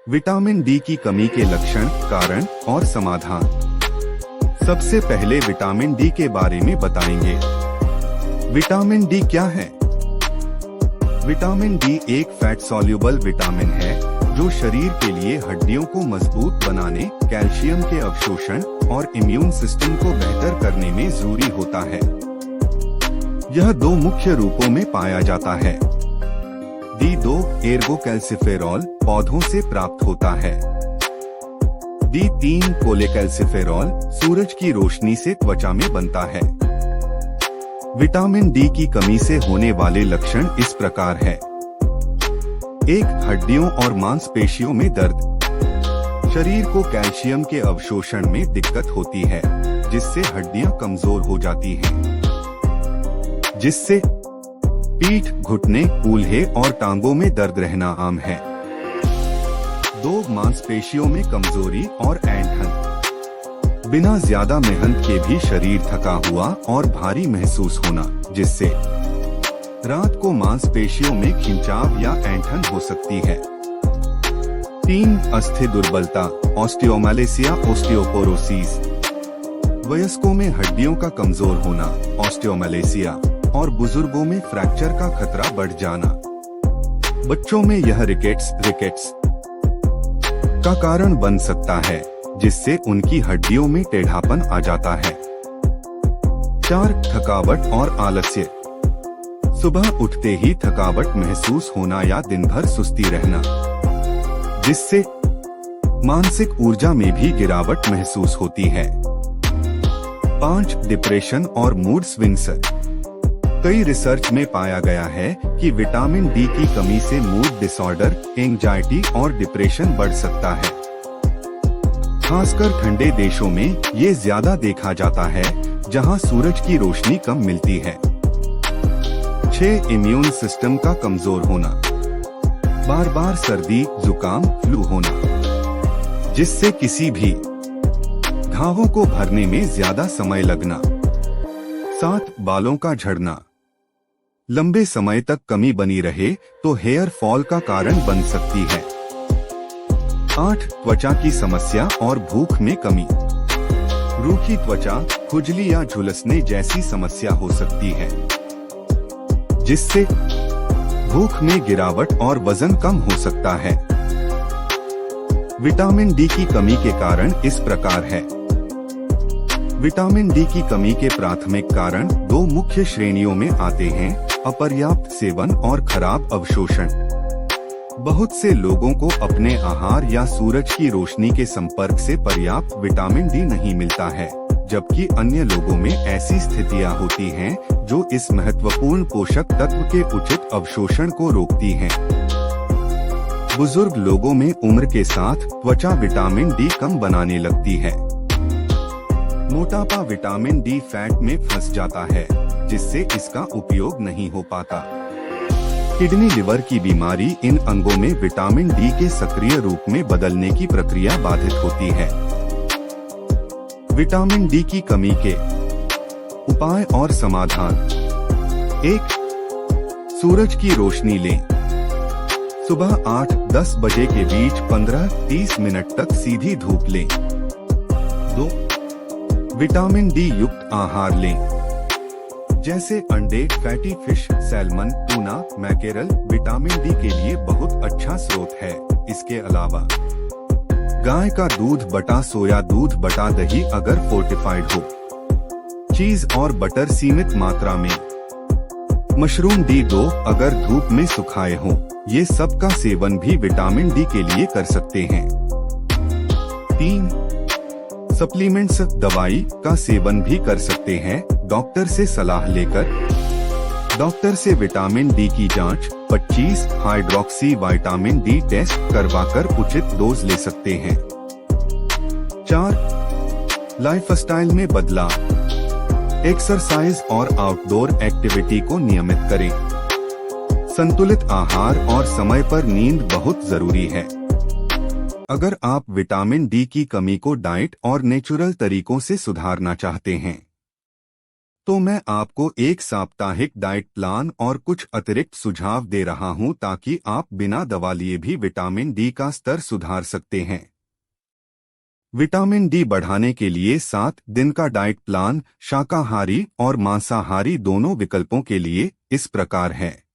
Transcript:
Vitamin D की कमी के लक्षण, कारण और समाधान। सबसे पहले विटामिन डी के बारे में बताएंगे। विटामिन डी क्या है? विटामिन डी एक फैट सॉल्युबल विटामिन है जो शरीर के लिए हड्डियों को मजबूत बनाने, कैल्शियम के अवशोषण और इम्यून सिस्टम को बेहतर करने में जरूरी होता है। यह दो मुख्य रूपों में पाया जाता है। D2 एर्गोकैल्सिफेरॉल पौधों से प्राप्त होता है। D3 कोलेकैल्सिफेरॉल सूरज की रोशनी से त्वचा में बनता है। विटामिन डी की कमी से होने वाले लक्षण इस प्रकार है। 1. हड्डियों और मांसपेशियों में दर्द। शरीर को कैल्शियम के अवशोषण में दिक्कत होती है, जिससे हड्डियां कमजोर हो जाती हैं, जिससे पीठ, घुटने, कूल्हे और टांगों में दर्द रहना आम है। 2. मांसपेशियों में कमजोरी और ऐंठन। बिना ज्यादा मेहनत के भी शरीर थका हुआ और भारी महसूस होना, जिससे रात को मांसपेशियों में खिंचाव या ऐंठन हो सकती है। 3. अस्थि दुर्बलता, ऑस्टियोमैलेसिया, ऑस्टियोपोरोसिस। वयस्कों में हड्डियों का कमजोर होना, ऑस्टियोमैलेसिया, और बुजुर्गों में फ्रैक्चर का खतरा बढ़ जाना। बच्चों में यह रिकेट्स का कारण बन सकता है, जिससे उनकी हड्डियों में टेढ़ापन आ जाता है। 4. थकावट और आलस्य। सुबह उठते ही थकावट महसूस होना या दिन भर सुस्ती रहना, जिससे मानसिक ऊर्जा में भी गिरावट महसूस होती है। 5. डिप्रेशन और मूड स्विंग्स। कई रिसर्च में पाया गया है कि विटामिन डी की कमी से मूड डिसऑर्डर, एंजाइटी और डिप्रेशन बढ़ सकता है। खासकर ठंडे देशों में ये ज्यादा देखा जाता है, जहां सूरज की रोशनी कम मिलती है। 6. इम्यून सिस्टम का कमजोर होना। बार बार सर्दी, जुकाम, फ्लू होना, जिससे किसी भी घावों को भरने में ज्यादा समय लगना। 7. बालों का झड़ना। लंबे समय तक कमी बनी रहे तो हेयर फॉल का कारण बन सकती है। 8. त्वचा की समस्या और भूख में कमी। रूखी त्वचा, खुजली या झुलसने जैसी समस्या हो सकती है, जिससे भूख में गिरावट और वजन कम हो सकता है। विटामिन डी की कमी के कारण इस प्रकार है। विटामिन डी की कमी के प्राथमिक कारण दो मुख्य श्रेणियों में आते हैं: अपर्याप्त सेवन और खराब अवशोषण। बहुत से लोगों को अपने आहार या सूरज की रोशनी के संपर्क से पर्याप्त विटामिन डी नहीं मिलता है, जबकि अन्य लोगों में ऐसी स्थितियां होती हैं जो इस महत्वपूर्ण पोषक तत्व के उचित अवशोषण को रोकती हैं। बुजुर्ग लोगों में उम्र के साथ त्वचा विटामिन डी कम बनाने लगती है। मोटापा विटामिन डी फैट में फंस जाता है, जिससे इसका उपयोग नहीं हो पाता। किडनी, लिवर की बीमारी इन अंगों में विटामिन डी के सक्रिय रूप में बदलने की प्रक्रिया बाधित होती है। विटामिन डी की कमी के उपाय और समाधान। 1. सूरज की रोशनी लें। सुबह 8-10 बजे के बीच 15-30 मिनट तक सीधी धूप लें। 2. विटामिन डी युक्त आहार लें, जैसे अंडे, fatty fish, salmon, tuna, mackerel vitamin D के लिए बहुत अच्छा स्रोत है। इसके अलावा गाय का दूध बटा सोया दूध बटा दही अगर फोर्टिफाइड हो, चीज और बटर सीमित मात्रा में, मशरूम D2 अगर धूप में सुखाए हों, ये सब का सेवन भी विटामिन डी के लिए कर सकते हैं। 3. सप्लीमेंट्स, दवाई का सेवन भी कर सकते हैं, डॉक्टर से सलाह लेकर। डॉक्टर से विटामिन डी की जांच 25 हाइड्रोक्सी विटामिन डी टेस्ट करवाकर उचित डोज ले सकते हैं। 4. लाइफस्टाइल में बदलाव। एक्सरसाइज और आउटडोर एक्टिविटी को नियमित करें। संतुलित आहार और समय पर नींद बहुत जरूरी है। अगर आप विटामिन डी की कमी को डाइट और नेचुरल तरीकों से सुधारना चाहते हैं, तो मैं आपको एक साप्ताहिक डाइट प्लान और कुछ अतिरिक्त सुझाव दे रहा हूं ताकि आप बिना दवा लिए भी विटामिन डी का स्तर सुधार सकते हैं। विटामिन डी बढ़ाने के लिए 7 दिन का डाइट प्लान शाकाहारी और मांसाहारी दोनों विकल्पों के लिए इस प्रकार है।